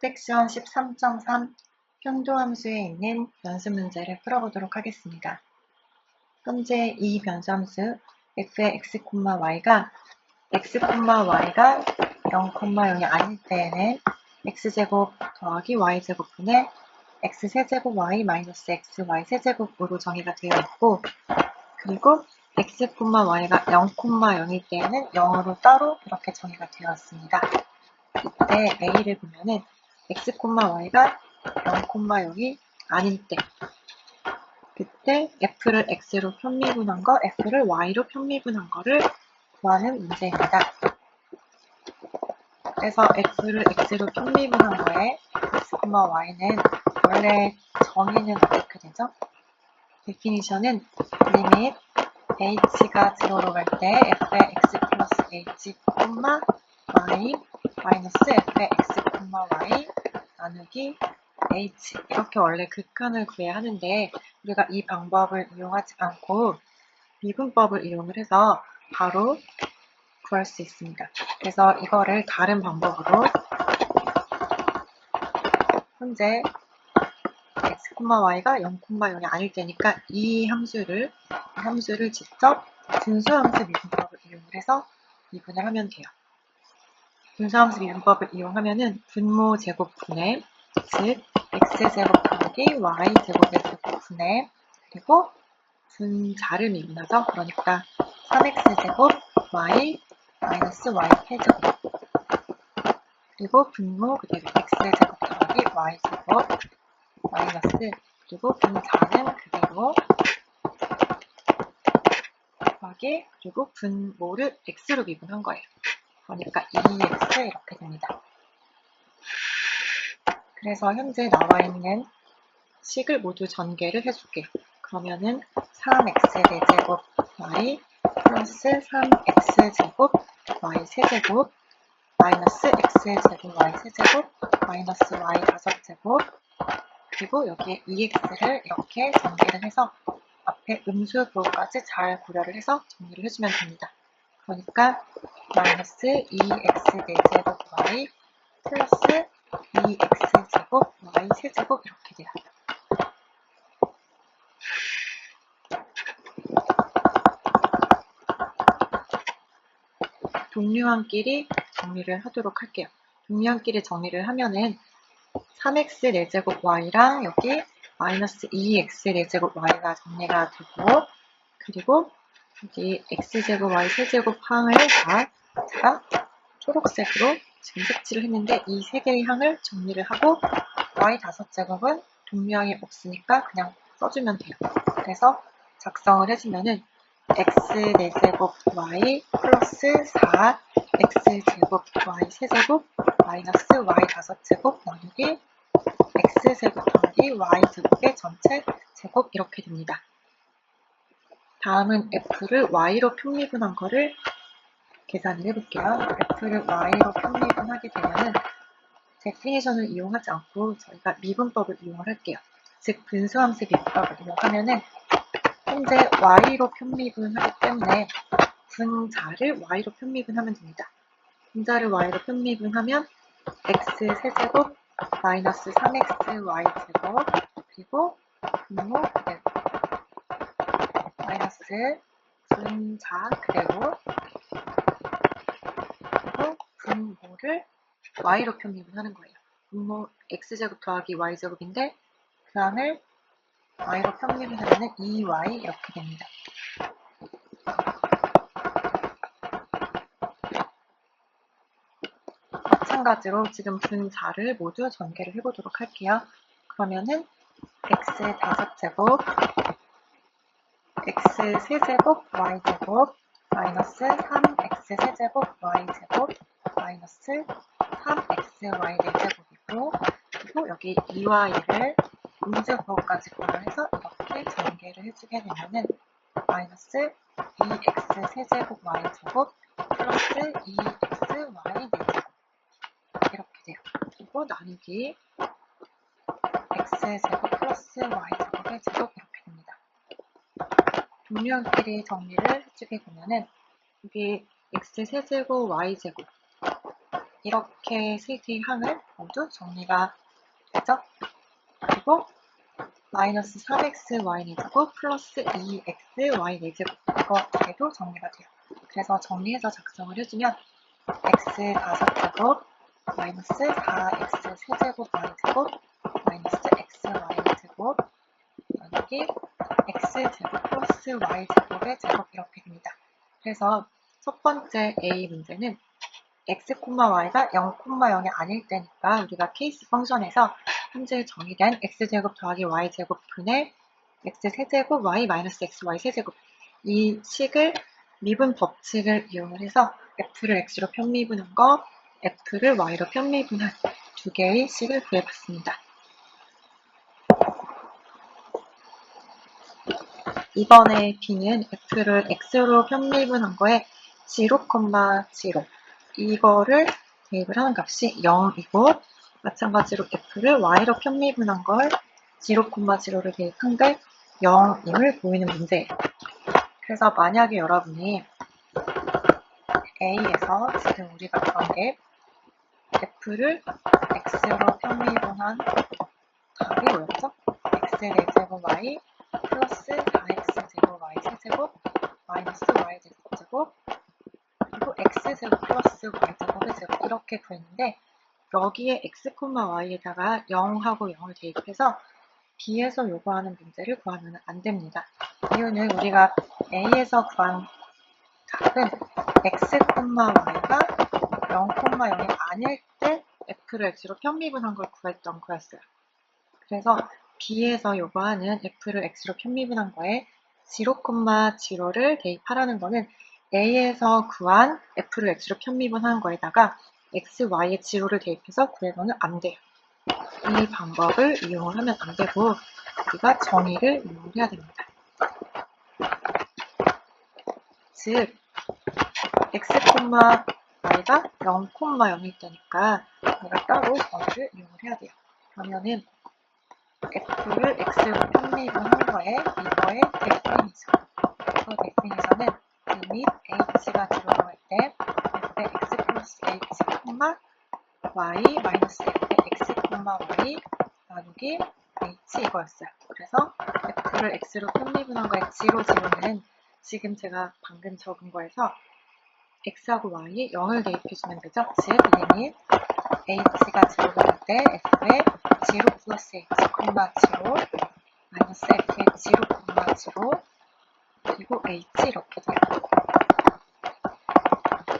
섹션 13.3 편도함수에 있는 변수 문제를 풀어보도록 하겠습니다. 현재 이 변수함수 f의 x, y가 y가 0, 0이 아닐 때에는 x제곱 더하기 y제곱분의 x세제곱 y 마이너스 xy 세제곱으로 정의가 되어 있고, 그리고 x, y가 0, 0일 때에는 0으로 따로 이렇게 정의가 되어 있습니다. 이때 a를 보면은 x, y가 0, 0이 아닐 때, 그때 f를 x로 편미분한 거, f를 y로 편미분한 거를 구하는 문제입니다. 그래서 f를 x로 편미분한 거에 x, y는 원래 정의는 어떻게 되죠? 데피니션은 리밋 h가 0로 갈 때 f의 x 플러스 h, y 마이너스 f의 x, y 나누기 h, 이렇게 원래 극한을 구해야 하는데 우리가 이 방법을 이용하지 않고 미분법을 이용을 해서 바로 구할 수 있습니다. 그래서 이거를 다른 방법으로 현재 x, y가 0, 0이 아닐 때니까 이 함수를 직접 분수함수 미분법을 이용을 해서 미분을 하면 돼요. 분수함수 미분법을 이용하면은 분모 제곱분의, 즉 x제곱 더하기 y제곱의 제곱분의, 그리고 분자를 미분하죠. 그러니까 3x제곱 y 마이너스 y 패제곱, 그리고 분모 그대로 x제곱 더하기 y제곱 마이너스, 그리고 분자는 그대로 더하기, 그리고 분모를 x로 미분한 거예요. 그러니까 2x 이렇게 됩니다. 그래서 현재 나와 있는 식을 모두 전개를 해줄게요. 그러면은 3x 4제곱 y 플러스 3x제곱 y 세제곱 마이너스 x제곱 y 세제곱 마이너스 y 5제곱, 그리고 여기에 2x를 이렇게 전개를 해서 앞에 음수 부호까지 잘 고려를 해서 정리를 해주면 됩니다. 그러니까 마이너스 2x 4제곱 y 플러스 2x제곱 y 세제곱 이렇게 돼요. 동류항끼리 정리를 하도록 할게요. 동류항끼리 정리를 하면은 3x 4제곱 y랑 여기 마이너스 2x 4제곱 y가 정리가 되고, 그리고 여기 x제곱 y 세제곱 항을 다 제가 초록색으로 지금 색칠을 했는데 이 세 개의 항을 정리를 하고 y 5제곱은 동류항이 없으니까 그냥 써주면 돼요. 그래서 작성을 해주면은 x 4제곱 y 플러스 4 x제곱 y 세제곱 마이너스 y 5제곱 나누기 x제곱 더하기 y제곱의 전체 제곱 이렇게 됩니다. 다음은 f를 y로 편미분한 거를 계산을 해볼게요. f를 y로 편미분하게 되면은 데피니션을 이용하지 않고 저희가 미분법을 이용을 할게요. 즉 분수함수 미분법을 이용하면은 현재 y로 편미분하기 때문에 분자를 y로 편미분하면 됩니다. 분자를 y로 편미분하면 x 세제곱 마이너스 3xy 제곱, 그리고 분모 그대로 마이너스 분자 그대로, 그리고 분모를 y로 편미분하는 거예요. 분모 x제곱 더하기 y제곱인데 그 항을 y로 편미분하면 2y 이렇게 됩니다. 마찬가지로 지금 분자를 모두 전개를 해보도록 할게요. 그러면은 x 5제곱 x 세제곱 y제곱 마이너스 3x 세제곱 y제곱 마이너스 3xy 4제곱이고, 그리고 여기 2y를 음수 부호까지 고려해서 이렇게 전개를 해주게 되면은 마이너스 2x 세제곱 y제곱 플러스 2xy 4제곱 이렇게 돼요. 그리고 나누기 x제곱 플러스 y제곱의 제곱 이렇게 됩니다. 동류항끼리 정리를 해주게 되면은 여기 x 세제곱 y제곱 이렇게 세 개의 항을 모두 정리가 되죠. 그리고 마이너스 3xy제곱 플러스 2xy 제곱 이것에도 정리가 돼요. 그래서 정리해서 작성을 해주면 x 5제곱 마이너스 4x 세제곱 y제곱 마이너스 xy제곱 여기 x제곱 플러스 y제곱의 제곱 이렇게 됩니다. 그래서 첫 번째 A 문제는 x, y가 0, 0이 아닐 때니까 우리가 케이스 펑션에서 현재 정의된 x제곱 더하기 y제곱 분의 x세제곱 y 마이너스 xy 세제곱 이 식을 미분 법칙을 이용을 해서 f를 x로 편미분한 거, f를 y로 편미분한 두 개의 식을 구해봤습니다. 이번에 b는 f를 x로 편미분한 거에 0, 0 이거를 대입을 하는 값이 0이고 마찬가지로 f를 y로 편미분한 걸 0, 0를 대입한 게 0임을 보이는 문제예요. 그래서 만약에 여러분이 A에서 지금 우리가 구한 게 f를 x로 편미분한 답이 뭐였죠? x 4제곱 y 플러스 4x 제곱 y 세제곱 마이너스 y 제곱 그리고 x제곱 플러스 y제곱의 제곱 이렇게 구했는데 여기에 x, y에다가 0하고 0을 대입해서 B에서 요구하는 문제를 구하면 안 됩니다. 이유는 우리가 A에서 구한 답은 x, y가 0, 0이 아닐 때 f를 x로 편미분한 걸 구했던 거였어요. 그래서 B에서 요구하는 f를 x로 편미분한 거에 0, 0를 대입하라는 거는 A에서 구한 f를 x로 편미분한 거에다가 x, y의 0를 대입해서 구해서는 안 돼요. 이 방법을 이용을 하면 안 되고 우리가 정의를 이용을 해야 됩니다. 즉 x, y가 0, 0일 때니까 우리가 따로 정의를 이용을 해야 돼요. 그러면은 f를 x로 편미분한 거에 이거의 데피니션 그 데피니션은 리밋 h가 0로 갈 때 f의 x 플러스 h, y 마이너스 f의 x, y 나누기 h 이거였어요. 그래서 f를 x로 편미분한 거에 0는 지금 제가 방금 적은 거에서 x하고 y에 0을 대입해주면 되죠. 즉 리밋 h가 0로 갈 때 f의 0 플러스 h, 0 마이너스 f의 0, 0 그리고 h 이렇게 돼요.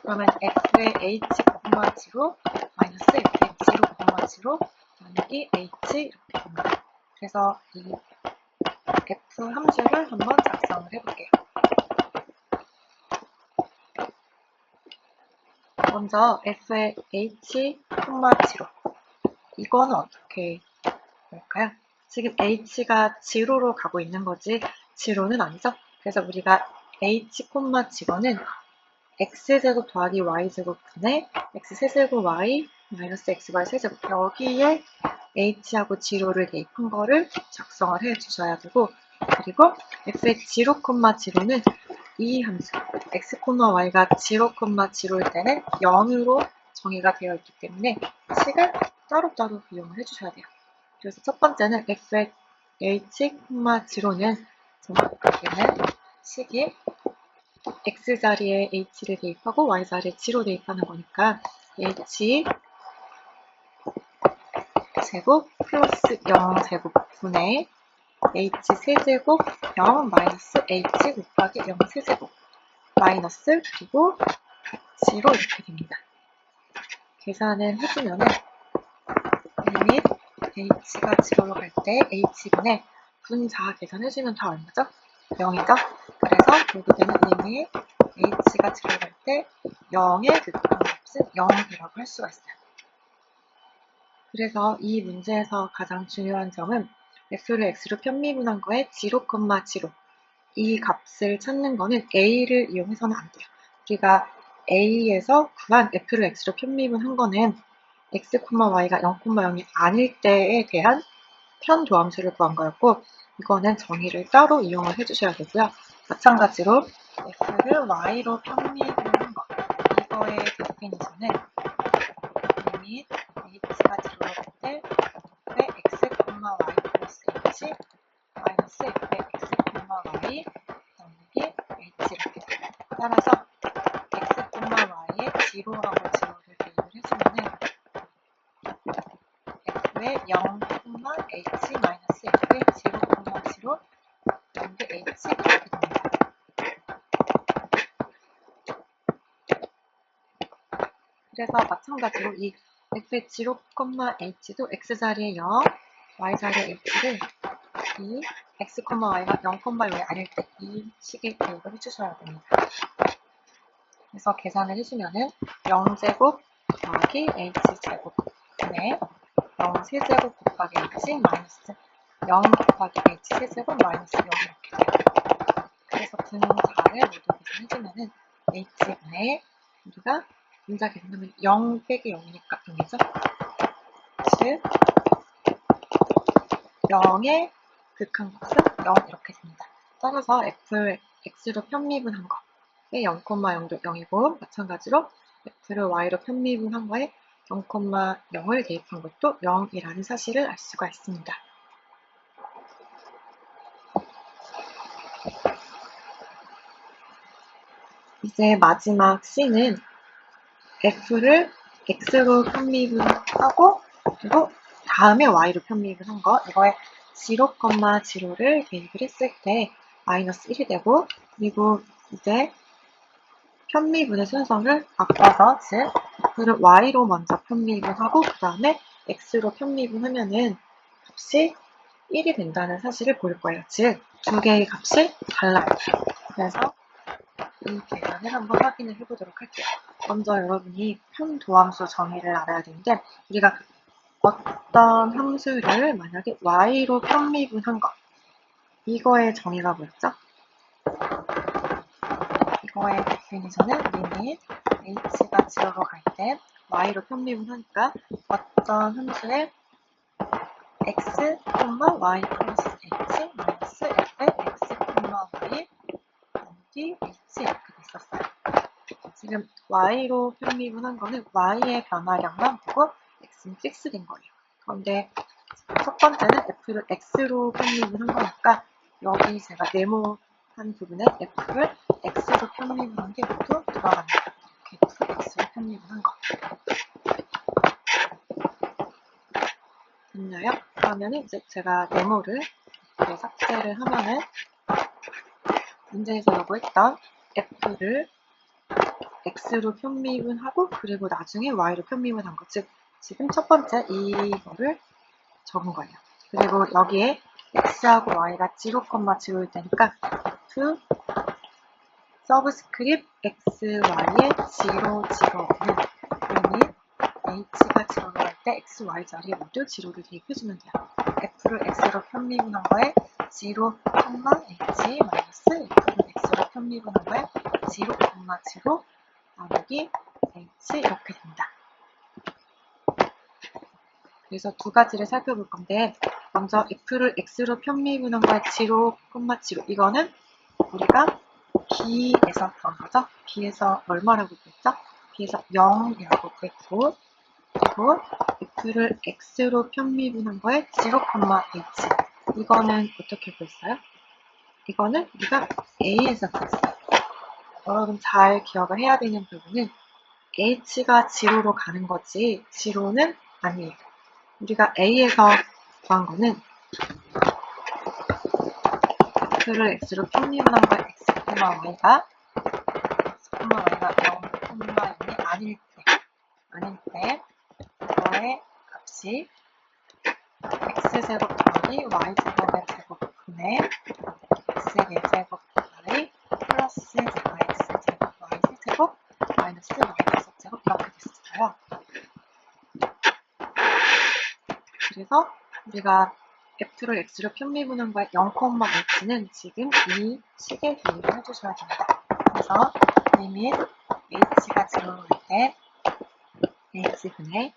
그러면 f의 h, 0 마이너스 f의 0, 0 나누기 h 이렇게 됩니다. 그래서 이 f 함수를 한번 작성을 해볼게요. 먼저 f의 h, 0 이거는 어떻게 볼까요? 지금 h가 0로 가고 있는 거지 0는 아니죠? 그래서 우리가 h, 0는 x제곱 더하기 y제곱 분의 x세제곱 y 마이너스 xy 세제곱 여기에 h하고 0를 대입한 거를 작성을 해주셔야 되고 그리고 f의 0, 0는 이 함수 x, y가 0, 0일 때는 0으로 정의가 되어 있기 때문에 식을 따로따로 이용을 해주셔야 돼요. 그래서 첫 번째는 f의 h, 0는 정확하게는 식이 x 자리에 h를 대입하고 y 자리에 0 대입하는 거니까 h 제곱 플러스 0 제곱 분의 h 세제곱 0 마이너스 h 곱하기 0 세제곱 마이너스 그리고 0 이렇게 됩니다. 계산을 해주면은 리밋 h가 0로 갈 때 h분의 분자 계산해주면 다 얼마죠? 0이죠? 그래서 결국에는 리밋 h가 0로 갈 때 0의 극한값은 0이라고 할 수가 있어요. 그래서 이 문제에서 가장 중요한 점은 f를 x로 편미분한 거에 0, 0 이 값을 찾는 거는 a를 이용해서는 안 돼요. 우리가 a에서 구한 f를 x로 편미분한 거는 x, y가 0, 0이 아닐 때에 대한 편도함수를 구한 거였고 이거는 정의를 따로 이용을 해주셔야 되고요. 마찬가지로 f를 y로 편미분한 거 이거의 데피니션은 및 h가 제로로 갈 때 f의 x, y 플러스 h 마이너스 f의 x, y 나누기 h 이렇게 돼요. 따라서 x, y의 지로하고 지로를 대입을 해주면은 f의 0, h 마이너스 f의 지로, 지로 나누기 h 이렇게 됩니다. 그래서 마찬가지로 이 f의 지로, h도 x자리에 0, y자리에 h를 이 x, y가 0, 0이 아닐 때 이 식에 대입을 해주셔야 됩니다. 그래서 계산을 해주면은 0제곱 더하기 h제곱 분의 0세제곱 곱하기 h 마이너스 0 곱하기 h 세제곱 마이너스 0 이렇게 돼요. 그래서 분자를 모두 계산해주면은 h분의 우리가 분자 계산하면 0 빼기 0이니까 0이죠. 즉 0의 극한값은 0 이렇게 됩니다. 따라서 f를 x로 편미분한 거에 0,0도 0이고 마찬가지로 f를 y로 편미분한 거에 0,0을 대입한 것도 0이라는 사실을 알 수가 있습니다. 이제 마지막 C는 f를 x로 편미분하고 그리고 다음에 y로 편미분한 거 이거에 0,0를 대입을 했을 때 마이너스 1이 되고 그리고 이제 편미분의 순서를 바꿔서 즉 f를 y로 먼저 편미분하고 그 다음에 x로 편미분하면은 값이 1이 된다는 사실을 볼 거예요. 즉 두 개의 값이 달라요. 그래서 이 계산을 한번 확인을 해보도록 할게요. 먼저 여러분이 편도함수 정의를 알아야 되는데 우리가 어떤 함수를 만약에 y로 편미분한 거 이거의 정의가 뭐였죠? 이거의 데피니션은 리밋 h가 0로 갈 때 y로 편미분하니까 어떤 함수의 x, y 플러스 h 마이너스 f의 x, y 나누기 h 이렇게 됐었어요. 지금 y로 편미분한 거는 y의 변화량만 보고 x는 픽스된 거예요. 그런데 첫 번째는 f를 x로 편미분한 거니까 여기 제가 네모한 부분에 f를 x로 편미분한 게 모두 들어갑니다. 이렇게 x로 편미분한 거. 됐나요? 그러면은 이제 제가 네모를 이렇게 삭제를 하면은 문제에서 요구했던 f를 x로 편미분하고 그리고 나중에 y로 편미분한 거. 즉 지금 첫 번째 이거를 적은 거예요. 그리고 여기에 x하고 y가 0,0일 때니까 f 서브스크립트 x, y의 0, 0는 리밋 h가 0로 갈 때 x, y 자리에 모두 0를 대입해주면 돼요. f를 x로 편미분한 거에 0, h 마이너스 f를 x로 편미분한 거에 0, 0 나누기 h 이렇게 됩니다. 그래서 두 가지를 살펴볼 건데 먼저 f를 x로 편미분한 거에 0, 0 이거는 우리가 b에서 그런 거죠. b에서 얼마라고 구했죠? b에서 0이라고 구했고 그리고 f를 x로 편미분한 거에 0,h 이거는 어떻게 구했어요? 이거는 우리가 a에서 구했어요. 여러분 잘 기억을 해야 되는 부분은 h가 0로 가는 거지 0는 아니에요. 우리가 a에서 구한 거는 f를 x로 편미분한 거에 x, y가 0,0이 아닐 때 이거의 값이 x제곱 더하기 y제곱의 제곱분의 x의 4제곱 y 플러스 yx제곱 y세제곱 마이너스 y6제곱 이렇게 됐어요. 그래서 우리가 f를 x로 편미분한 거에 0,h는 지금 이 식에 대입을 해주셔야 됩니다. 그래서 리밋 h가 0일 때 h분의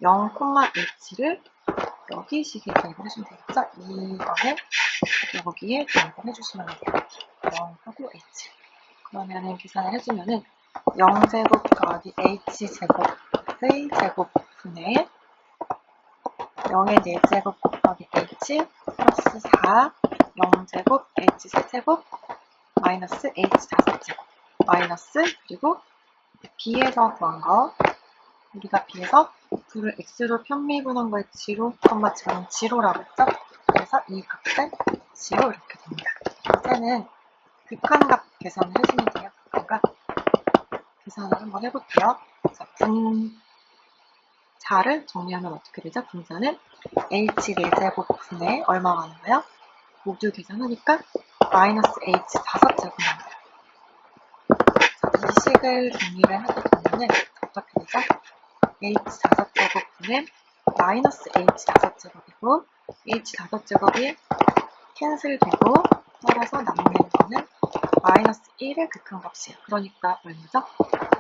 0,h를 여기 식에 대입을 해주면 되겠죠? 이거는 여기에 대입을 해주시면 돼요. 0하고 h. 그러면은 계산을 해주면은 0제곱 더하기 h제곱의 제곱 분의 0의 4제곱 곱하기 h 플러스 4 0제곱 h 세제곱 마이너스 h 5제곱 마이너스 그리고 b에서 구한 거 우리가 b에서 F를 x로 편미분한 거에 지로, 지금 지로라고 했죠? 그래서 이 값은 지로 이렇게 됩니다. 이제는 극한값 계산을 해주면 돼요. 극한값 계산을 한번 해볼게요. 자, 분자를 정리하면 어떻게 되죠? 분자는 h 4제곱 분의 얼마가 나와요? 모두 계산하니까 마이너스 h 5제곱 나와요. 자, 이 식을 정리를 하게 되면은 어떻게 되죠? h 5제곱분의 마이너스 h 5제곱이고 h 5제곱이 캔슬되고 따라서 남는 거는 마이너스 1의 극한값이에요. 그러니까 얼마죠?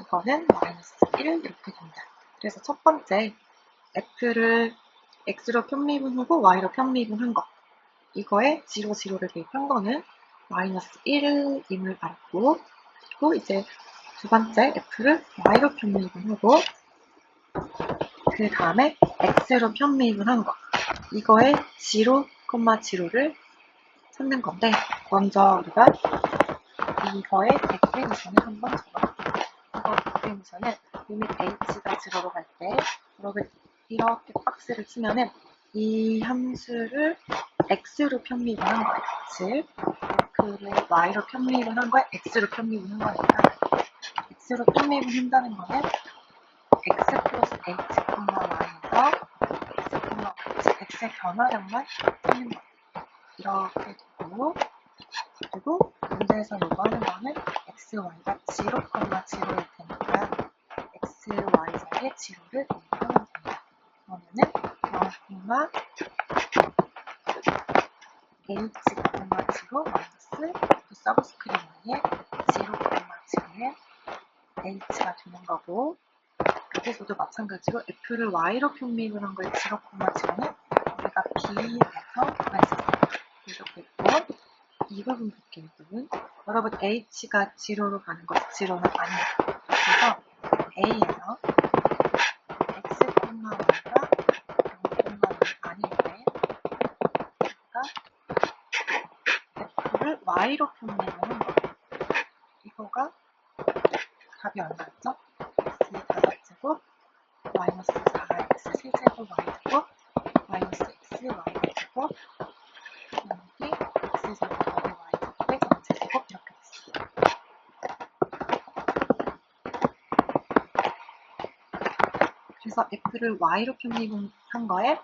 이거는 마이너스 1 이렇게 됩니다. 그래서 첫 번째 f를 x로 편미분하고 y로 편미분한 거 이거에 지로를 대입한 거는 마이너스 1임을 알았고 그리고 이제 두 번째 f를 y로 편미분하고 그 다음에 x로 편미분한 거 이거에 지로, 지로를 찾는 건데 먼저 우리가 이거의 데피니션을 한번 적어볼게요. 이거 데피니션은 리밋 h가 지로로 갈 때 이렇게 박스를 치면은 이 함수를 x로 편미분한 거예요. 즉 f를 y로 편미분한 거에 x로 편미분한 거니까 x로 편미분한다는 거는 x 플러스 h, y에서 x, x의 변화량만 찾는 거예요. 이렇게 되고 그리고 문제에서 요구하는 거는 x, y가 0, 0일 테니까 x, y 자리에 0를 대입하면 됩니다. 그러면은 0, h, 0 마이너스 서브스크립트에 0, 0에 h가 되는 거고 여기서도 마찬가지로 f를 y로 편미분한 거에 0, 0는 우리가 b에서 구했었어요. 이렇게 있고 이 부분 볼게요. 이 부분. 여러분 h가 0로 가는 것이 0는 아니에요. 그래서 a에서 x, y가 0, 0은 아닌데 우리가 f를 y로 편미분한 거예요. 이거가 답이 얼마였죠? x 5제곱 마이너스 4x 세제곱 y제곱 마이너스 x y제곱 여기 x제곱 y제곱의 전체제곱 이렇게 됐어요. 그래서 f를 y로 편미분한 거에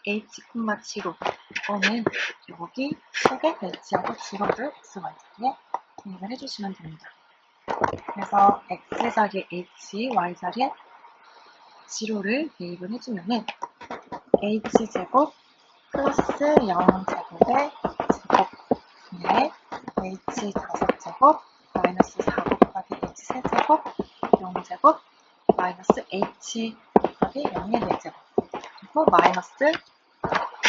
h, 0 이거는 여기 책에 h하고 0를 x, y 자리에 대입을 해주시면 됩니다. 그래서 x 자리에 h, y 자리에 0를 대입을 해주면은 h제곱 플러스 0제곱의 제곱분의 h 5제곱 마이너스 4 곱하기 h 세제곱 0제곱 마이너스 h 곱하기 0의 4제곱 그리고 마이너스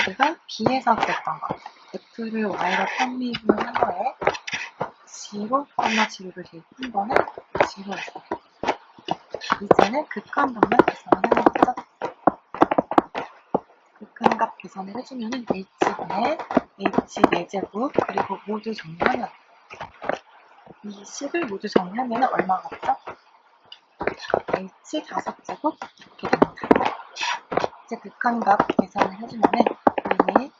우리가 b에서 구했던 거 f를 y로 편미분한 거에 0, 0를 대입한 거는 0였어요. 이제는 극한값만 계산을 하는 거죠. 극한값 계산을 해주면은 h분의 h 4제곱 그리고 모두 정리하면 이 식을 모두 정리하면 얼마가 있죠? h 5제곱 이렇게 됩니다. 이제 극한값 계산을 해주면은 리밋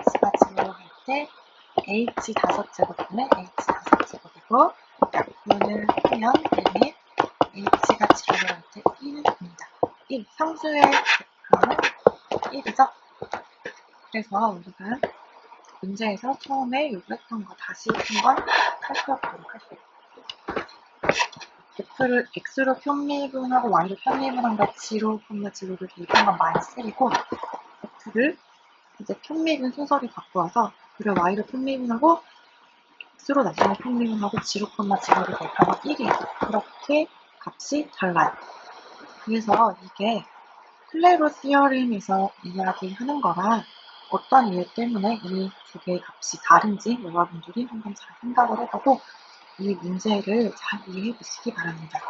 h가 0로 갈 때 h 5제곱분의 h 5제곱이고 약분을 하면 리밋 h가 0로 갈 때 1입니다. 1, 상수의 극한은 1이죠? 그래서 우리가 문제에서 처음에 요구했던 거 다시 한번 살펴보도록 할게요. f를 x로 편미분하고 y로 편미분한 거 0, 0를 대입한 건 마이너스 1이고 f를 이제 편미분 순서를 바꾸어서 f를 y로 편미분하고 x로 나중에 편미분하고 0, 0를 대입한 건 1이에요. 그렇게 값이 달라요. 그래서 이게 클레로 시어림에서 이야기하는 거라 어떤 이유 때문에 이 두 개의 값이 다른지 여러분들이 한번 잘 생각을 해보고 이 문제를 잘 이해해 보시기 바랍니다.